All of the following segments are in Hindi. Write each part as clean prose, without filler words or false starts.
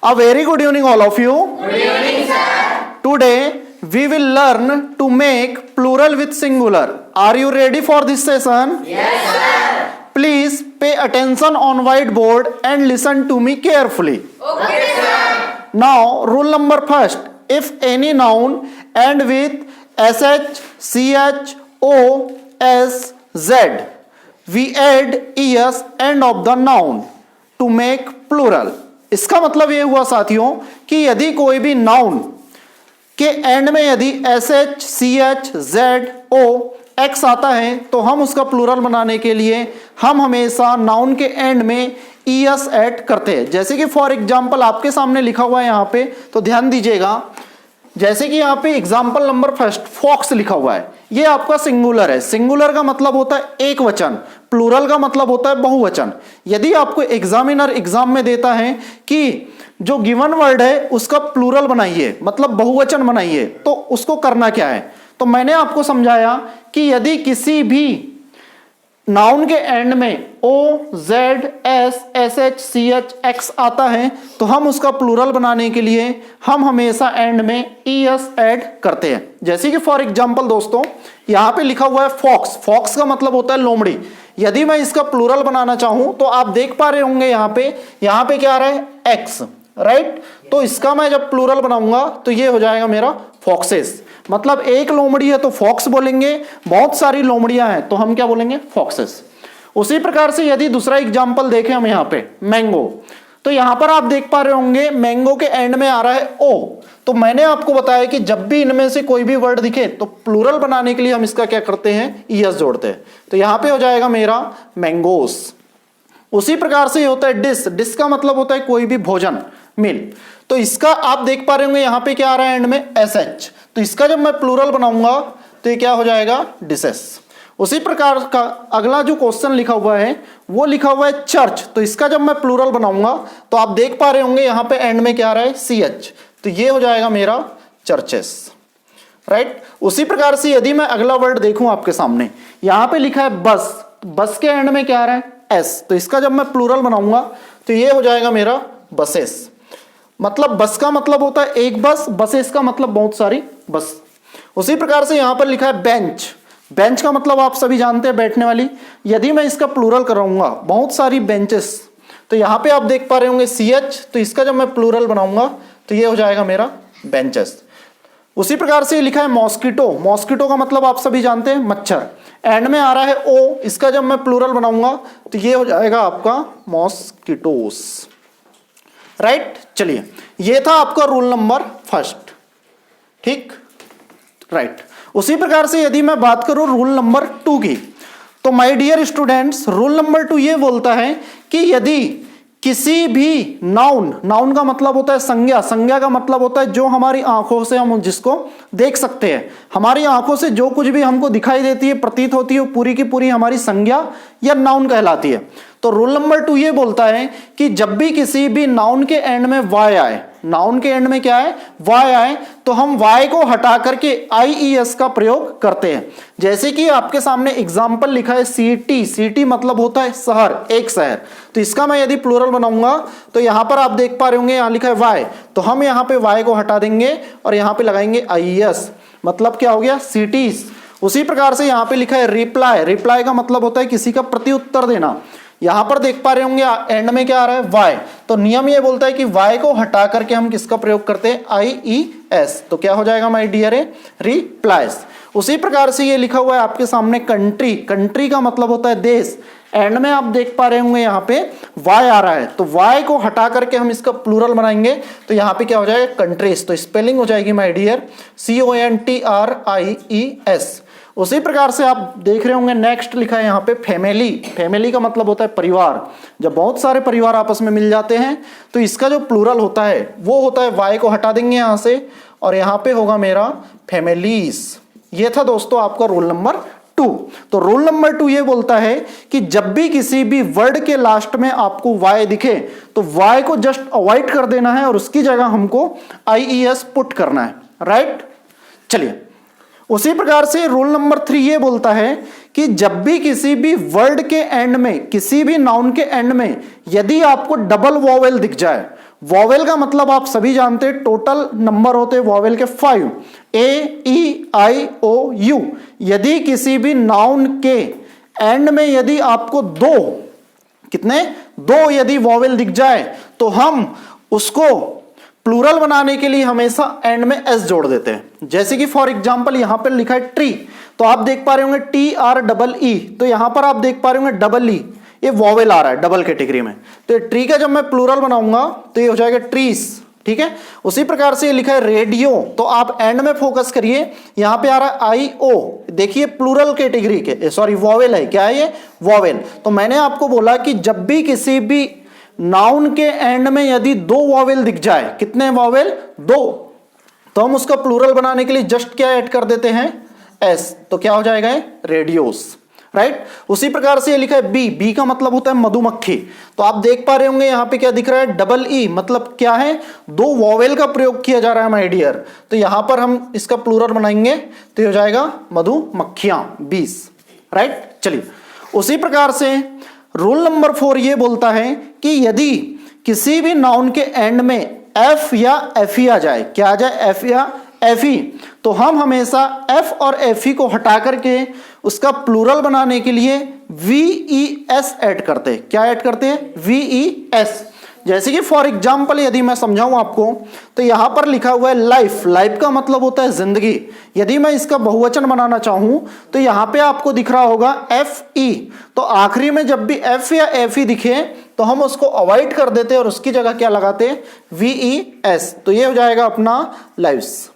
A very good evening all of you. Good evening, sir. Today we will learn to make plural with singular. Are you ready for this session? Yes, sir. Please pay attention on whiteboard and listen to me carefully. Okay, sir. Now, rule number first. If any noun end with sh, ch, o, s, z, we add es end of the noun to make plural. इसका मतलब ये हुआ साथियों कि यदि कोई भी नाउन के एंड में यदि S H C H Z O X आता है तो हम उसका प्लूरल बनाने के लिए हम हमेशा नाउन के एंड में ईएस ऐड करते हैं। जैसे कि फॉर एग्जांपल आपके सामने लिखा हुआ है यहाँ पे, तो ध्यान दीजिएगा। जैसे कि यहाँ पे एग्जांपल नंबर फर्स्ट फॉक्स लिखा हुआ है, ये आपका सिंगुलर है। सिंगुलर का मतलब होता है एक वचन, प्लूरल का मतलब होता है बहुवचन। यदि आपको एग्जामिनर एग्जाम में देता है कि जो गिवन वर्ड है उसका प्लूरल बनाइए, मतलब बहुवचन बनाइए, तो उसको करना क्या है, तो मैंने आपको समझाया कि यदि किसी भी नाउन के एंड में O Z S S H C H X आता है तो हम उसका प्लूरल बनाने के लिए हम हमेशा एंड में ई एस ऐड करते हैं। जैसे कि फॉर एग्जांपल दोस्तों यहाँ पे लिखा हुआ है फॉक्स। फॉक्स का मतलब होता है लोमड़ी। यदि मैं इसका प्लूरल बनाना चाहूं तो आप देख पा रहे होंगे यहाँ पे क्या आ रहा है एक्स, राइट। तो इसका मैं जब प्लूरल बनाऊंगा तो ये हो जाएगा मेरा फॉक्सेस। मतलब एक लोमड़ी है तो फॉक्स बोलेंगे, बहुत सारी लोमड़ियां हैं तो हम क्या बोलेंगे, फॉक्सेस। उसी प्रकार से यदि दूसरा एग्जांपल देखें हम यहाँ पे मैंगो, तो यहाँ पर आप देख पा रहे होंगे मैंगो के एंड में आ रहा है ओ। तो मैंने आपको बताया कि जब भी इनमें से कोई भी वर्ड दिखे तो प्लूरल बनाने के लिए हम इसका क्या करते हैं, ईएस जोड़ते हैं। तो यहाँ पे हो जाएगा मेरा मैंगोस। उसी प्रकार से होता है डिश। डिश का मतलब होता है कोई भी भोजन, मील। तो इसका आप देख पा रहे होंगे यहाँ पे क्या आ रहा है एंड में एस एच, तो इसका जब मैं प्लूरल बनाऊंगा तो ये क्या हो जाएगा, डिशेस। उसी प्रकार का अगला जो क्वेश्चन लिखा हुआ है वो लिखा हुआ है चर्च। तो इसका जब मैं प्लूरल बनाऊंगा तो आप देख पा रहे होंगे यहाँ पे एंड में क्या आ रहा है, सी एच, तो ये हो जाएगा मेरा चर्चेस, राइट। उसी प्रकार से यदि मैं अगला वर्ड देखूं आपके सामने, यहाँ पे लिखा है बस। बस के एंड में क्या आ रहा है, एस, तो इसका जब मैं प्लूरल बनाऊंगा तो ये हो जाएगा मेरा बसेस। मतलब बस का मतलब होता है एक बस, बसेस का मतलब बहुत सारी बस। उसी प्रकार से यहां पर लिखा है बेंच। बेंच का मतलब आप सभी जानते हैं बैठने वाली। यदि मैं इसका प्लूरल कराऊंगा बहुत सारी बेंचेस, तो यहां पे आप देख पा रहे होंगे सी एच, तो इसका जब मैं प्लूरल बनाऊंगा तो ये हो जाएगा मेरा बेंचेस। उसी प्रकार से लिखा है मॉस्किटो। मॉस्किटो का मतलब आप सभी जानते हैं मच्छर। एंड में आ रहा है ओ, इसका जब मैं प्लूरल बनाऊंगा तो ये हो जाएगा आपका मॉस्किटोस, राइट। चलिए, ये था आपका रूल नंबर फर्स्ट, ठीक, राइट। उसी प्रकार से यदि मैं बात करूं रूल नंबर 2 की, तो my dear students rule number 2 ये बोलता है कि यदि किसी भी नाउन, नाउन का मतलब होता है संज्ञा, संज्ञा का मतलब होता है जो हमारी आंखों से हम जिसको देख सकते हैं, हमारी आंखों से जो कुछ भी हमको दिखाई देती है, प्रतीत होती है, पूरी की पूरी हमारी संज्ञा या नाउन कहलाती है। तो रूल नंबर 2 ये बोलता है कि जब भी किसी भी नाउन के एंड में वाई आए, नाउन के एंड में क्या है, वाई आए, तो हम वाई को हटा करके आईईएस का प्रयोग करते हैं। जैसे कि आपके सामने एग्जाम्पल लिखा है सिटी। सिटी मतलब होता है शहर, एक शहर। तो इसका मैं यदि प्लूरल बनाऊंगा तो यहां पर आप देख पा रहे होंगे यहाँ लिखा है वाई, तो हम यहाँ पे वाई को हटा देंगे और यहाँ पे लगाएंगे आईईएस, मतलब क्या हो गया, सिटीज। उसी प्रकार से यहाँ पे लिखा है रिप्लाई। रिप्लाई का मतलब होता है किसी का प्रत्युत्तर देना। यहां पर देख पा रहे होंगे एंड में क्या आ रहा है, वाई, तो नियम ये बोलता है कि वाई को हटा करके हम किसका प्रयोग करते हैं, आईईएस। तो क्या हो जाएगा माय डियर, रिप्लाइज। उसी प्रकार से ये लिखा हुआ है आपके सामने कंट्री। कंट्री का मतलब होता है देश। एंड में आप देख पा रहे होंगे यहाँ पे वाई आ रहा है, तो वाई को हटा करके हम इसका प्लूरल बनाएंगे तो यहाँ पे क्या हो जाएगा, कंट्रीज। तो स्पेलिंग हो जाएगी माय डियर CONTRIES। उसी प्रकार से आप देख रहे होंगे नेक्स्ट लिखा है यहाँ पे फैमिली। फैमिली का मतलब होता है परिवार। जब बहुत सारे परिवार आपस में मिल जाते हैं तो इसका जो प्लूरल होता है वो होता है, वाई को हटा देंगे यहाँ से और यहाँ पे होगा मेरा फैमिलीज। ये था दोस्तों आपका रूल नंबर 2। तो रूल नंबर 2 ये बोलता है कि जब भी किसी भी वर्ड के लास्ट में आपको वाई दिखे तो वाई को जस्ट अवॉइड कर देना है और उसकी जगह हमको आईईएस पुट करना है, राइट। चलिए, उसी प्रकार से रूल नंबर 3 ये बोलता है कि जब भी किसी भी वर्ड के एंड में, किसी भी नाउन के एंड में यदि आपको डबल वॉवेल दिख जाए, वॉवेल का मतलब आप सभी जानते हैं, टोटल नंबर होते हैं वॉवेल के 5, A-E-I-O-U। यदि किसी भी नाउन के एंड में यदि आपको दो यदि वॉवेल दिख जाए तो हम उसको प्लूरल बनाने के लिए हमेशा एंड में एस जोड़ देते हैं। जैसे कि फॉर एग्जांपल यहां पर लिखा है ट्री, तो आप देख पा रहे होंगे TREE, तो यहां पर आप देख पा रहे होंगे डबल ई, ये वॉवेल आ रहा है डबल कैटेगरी में। तो ट्री का जब मैं प्लूरल बनाऊंगा तो ये हो जाएगा ट्रीज, ठीक है। उसी प्रकार से ये लिखा है रेडियो, तो आप एंड में फोकस करिए, यहां पे आ रहा है IO, देखिए प्लूरल कैटेगरी के, सॉरी वॉवेल है, क्या है ये वॉवेल। तो मैंने आपको बोला कि जब भी किसी भी नाउन के एंड में यदि 2 वॉवेल दिख जाए, कितने वॉवेल 2, तो हम उसका प्लूरल बनाने के लिए जस्ट क्या ऐड कर देते हैं एस, तो क्या हो जाएगा रेडियोस, राइट। उसी प्रकार से ये लिखा है बी का मतलब होता है मधुमक्खी, तो आप देख पा रहे होंगे यहां पे क्या दिख रहा है डबल ई, मतलब क्या है 2 वॉवेल का प्रयोग किया जा रहा है माय डियर। तो यहां पर हम इसका प्लूरल बनाएंगे तो ये हो जाएगा मधुमक्खियां, 20, राइट। चलिए उसी प्रकार से रूल नंबर 4 ये बोलता है कि यदि किसी भी नाउन के एंड में एफ या एफई आ जाए, क्या आ जाए एफ या एफई, तो हम हमेशा एफ और एफई को हटा करके उसका प्लूरल बनाने के लिए VES ऐड करते हैं। क्या ऐड करते हैं VES। जैसे कि फॉर एग्जाम्पल यदि मैं समझाऊं आपको, तो यहां पर लिखा हुआ है लाइफ, लाइफ का मतलब होता है जिंदगी। यदि मैं इसका बहुवचन बनाना चाहूं तो यहां पे आपको दिख रहा होगा FE, तो आखिरी में जब भी एफ या FE दिखे तो हम उसको अवॉइड कर देते हैं और उसकी जगह क्या लगाते हैं VES, तो ये हो जाएगा अपना लाइव्स।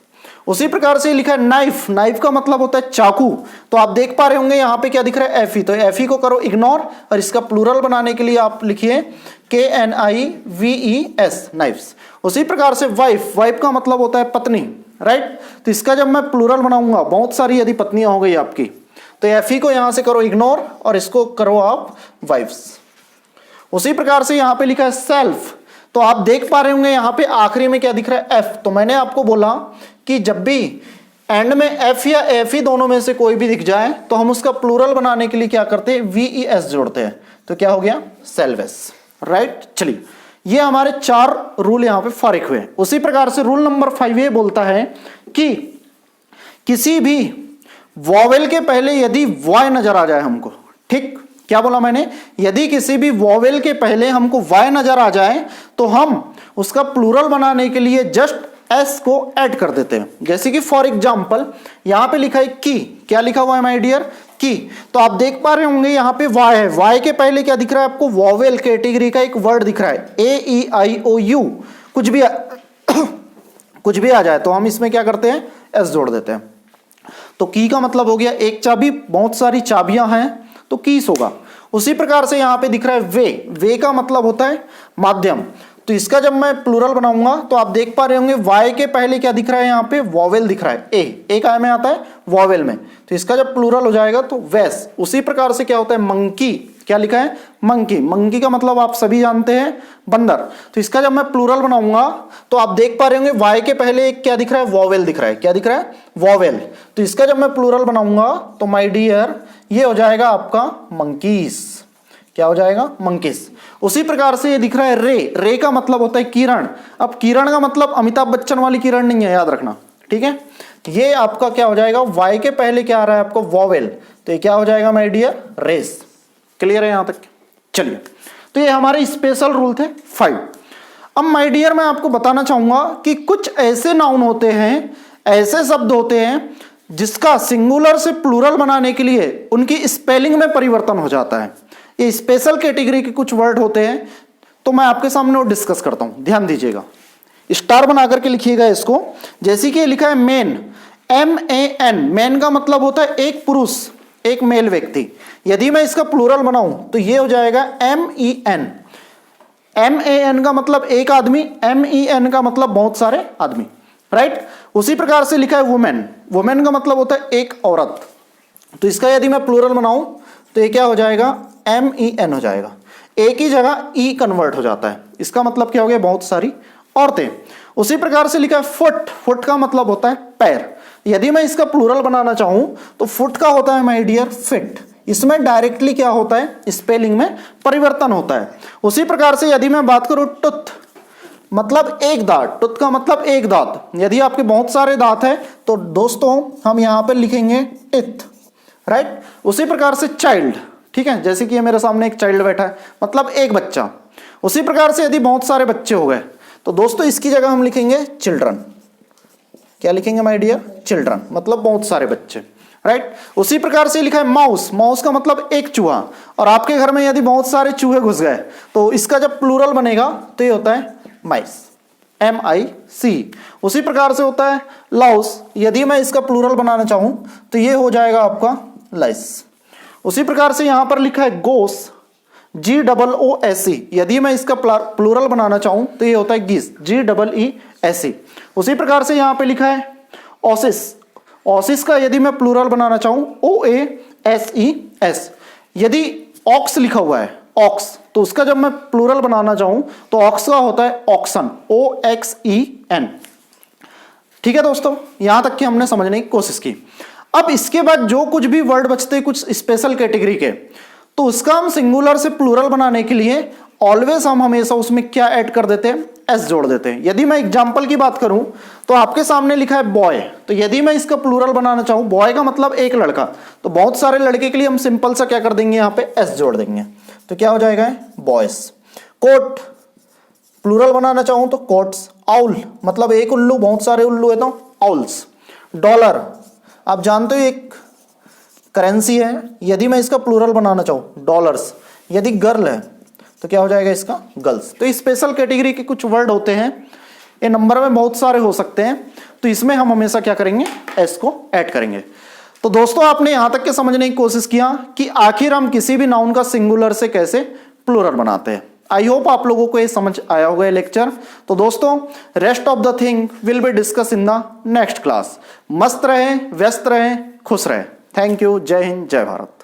उसी प्रकार से लिखा है नाइफ, नाइफ का मतलब होता है चाकू, तो आप देख पा रहे होंगे यहाँ पे क्या दिख रहा है FE, तो FE को करो इग्नोर और इसका प्लूरल बनाने के लिए आप लिखिए KNIVES, नाइफ्स। उसी प्रकार से वाइफ, वाइफ का मतलब होता है पत्नी, राइट। तो इसका जब मैं प्लूरल बनाऊंगा, बहुत सारी यदि पत्नियां हो गई आपकी, तो FE को यहां से करो इग्नोर और इसको करो आप वाइफ्स। उसी प्रकार से यहां पे लिखा है सेल्फ, तो आप देख पा रहे होंगे यहां पे आखिरी में क्या दिख रहा है F, तो मैंने आपको बोला कि जब भी एंड में F या FE दोनों में से कोई भी दिख जाए तो हम उसका प्लूरल बनाने के लिए क्या करते हैं VES जोड़ते हैं, तो क्या हो गया सेल्वेस, राइट। चलिए ये हमारे 4 रूल यहां पे फारिक हुए। उसी प्रकार से रूल नंबर 5 ये बोलता है कि किसी भी वॉवेल के पहले यदि वाई नजर आ जाए हमको, ठीक, क्या बोला मैंने, यदि किसी भी वॉवेल के पहले हमको वाई नजर आ जाए तो हम उसका प्लूरल बनाने के लिए जस्ट एस को ऐड कर देते हैं। जैसे कि फॉर एग्जाम्पल यहां पे लिखा है की, क्या लिखा हुआ है माय डियर की, तो आप देख पा रहे होंगे यहां पे वाई है, वाई के पहले क्या दिख रहा है आपको वॉवेल कैटेगरी का एक वर्ड दिख रहा है AEIOU, कुछ भी आ जाए तो हम इसमें क्या करते हैं एस जोड़ देते हैं। तो की का मतलब हो गया एक चाबी, बहुत सारी चाबियां हैं तो कीस होगा। उसी प्रकार से यहां पे दिख रहा है वे का मतलब होता है माध्यम, तो इसका जब मैं प्लूरल बनाऊंगा तो आप देख पा रहे होंगे वाई के पहले क्या दिख रहा है, यहाँ पे वॉवेल दिख रहा है ए काय में आता है वॉवेल में, तो इसका जब प्लूरल हो जाएगा तो वेस। उसी प्रकार से क्या होता है मंकी, क्या लिखा है मंकी, मंकी का मतलब आप सभी जानते हैं बंदर, तो इसका जब मैं प्लूरल बनाऊंगा तो आप देख पा रहे होंगे वाई के पहले एक क्या दिख रहा है वॉवेल दिख रहा है, क्या दिख रहा है वॉवेल, तो इसका जब मैं प्लूरल बनाऊंगा तो माय डियर ये हो जाएगा आपका मंकीस, क्या हो जाएगा मंकीस। उसी प्रकार से ये दिख रहा है रे का मतलब होता है किरण, अब किरण का मतलब अमिताभ बच्चन वाली किरण नहीं है, याद रखना, ठीक है। ये आपका क्या हो जाएगा वाई के पहले क्या आ रहा है आपको वॉवेल, तो ये क्या हो जाएगा माय डियर रेस। क्लियर है यहां तक। चलिए तो ये हमारे स्पेशल रूल थे 5। अब माय डियर मैं आपको बताना चाहूंगा कि कुछ ऐसे नाउन होते हैं, ऐसे शब्द होते हैं जिसका सिंगुलर से प्लूरल बनाने के लिए उनकी स्पेलिंग में परिवर्तन हो जाता है। ये स्पेशल कैटेगरी के कुछ वर्ड होते हैं, तो मैं आपके सामने वो डिस्कस करता हूं, ध्यान दीजिएगा, स्टार बना करके लिखिएगा इसको। जैसे कि लिखा है मेन, MAN, मैन का मतलब होता है एक पुरुष, एक मेल व्यक्ति। यदि मैं इसका प्लूरल बनाऊं तो ये हो जाएगा MEN, MAN का मतलब एक आदमी, MEN का मतलब बहुत सारे आदमी, राइट। उसी प्रकार से लिखा है वुमेन, वुमेन का मतलब होता है एक औरत, तो इसका यदि मैं प्लूरल बनाऊं तो ये क्या हो जाएगा MEN हो जाएगा, एक ही जगह ई कन्वर्ट हो जाता है, इसका मतलब क्या हो गया बहुत सारी औरतें। उसी प्रकार से लिखा है फुट, फुट का मतलब होता है पैर, यदि मैं इसका प्लूरल बनाना चाहूं तो फुट का होता है माय डियर फिट, इसमें डायरेक्टली क्या होता है स्पेलिंग में परिवर्तन होता है। उसी प्रकार से यदि मैं बात करूं टुथ, मतलब एक दांत, टूथ का मतलब एक दांत। यदि आपके बहुत सारे दांत हैं तो दोस्तों हम यहाँ पे लिखेंगे टीथ, राइट। उसी प्रकार से चाइल्ड, ठीक है, जैसे कि ये मेरे सामने एक चाइल्ड बैठा है, मतलब एक बच्चा। उसी प्रकार से यदि बहुत सारे बच्चे हो गए तो दोस्तों इसकी जगह हम लिखेंगे चिल्ड्रन। क्या लिखेंगे माय डियर? चिल्ड्रन, मतलब बहुत सारे बच्चे, राइट। उसी प्रकार से लिखा है माउस, माउस का मतलब एक चूहा। और आपके घर में यदि बहुत सारे चूहे घुस गए तो इसका जब प्लूरल बनेगा तो ये होता है माइस, MIC। उसी प्रकार से होता है लाउस, यदि मैं इसका प्लूरल बनाना चाहूं तो ये हो जाएगा आपका लाइस। उसी प्रकार से यहां पर लिखा है गोस, GOOSE, यदि मैं इसका प्लूरल बनाना चाहूं तो ये होता है गीस, GEESE। उसी प्रकार से यहां पे लिखा है ऑसिस, ऑसिस का यदि मैं प्लूरल बनाना चाहूं OASES। यदि ऑक्स लिखा हुआ है ऑक्स, तो उसका जब मैं प्लूरल बनाना चाहूं तो ऑक्स का होता है ऑक्सन, OXEN। ठीक है दोस्तों, यहां तक कि हमने समझने की कोशिश की। अब इसके बाद जो कुछ भी वर्ड बचते कुछ स्पेशल कैटेगरी के, तो उसका हम सिंगुलर से प्लूरल बनाने के लिए ऑलवेज हम हमेशा उसमें क्या ऐड कर देते हैं? एस जोड़ देते हैं। यदि मैं एग्जांपल की बात करूं तो आपके सामने लिखा है बॉय, तो यदि मैं इसका प्लूरल बनाना चाहूं, बॉय का मतलब एक लड़का, तो बहुत सारे लड़के के लिए हम सिंपल सा क्या कर देंगे, यहां पे एस जोड़ देंगे, तो क्या हो जाएगा? बॉयस। कोट प्लूरल बनाना चाहूं तो कोट्स। आउल मतलब एक उल्लू, बहुत सारे उल्लू है तो आउल्स। डॉलर आप जानते हो एक करेंसी है, यदि मैं इसका प्लूरल बनाना चाहूं डॉलर्स। यदि गर्ल है तो क्या हो जाएगा इसका? गर्ल्स। तो स्पेशल कैटेगरी के कुछ वर्ड होते हैं, ये नंबर में बहुत सारे हो सकते हैं, तो इसमें हम हमेशा क्या करेंगे? एस को ऐड करेंगे। तो दोस्तों आपने यहां तक के समझने की कोशिश किया कि आखिर हम किसी भी नाउन का सिंगुलर से कैसे प्लूरल बनाते हैं। आई होप आप लोगों को ये समझ आया होगा ये लेक्चर। तो दोस्तों rest of the thing will be discuss in the next class. मस्त रहें, व्यस्त रहें, खुश रहें। Thank you. जय हिंद, जय भारत।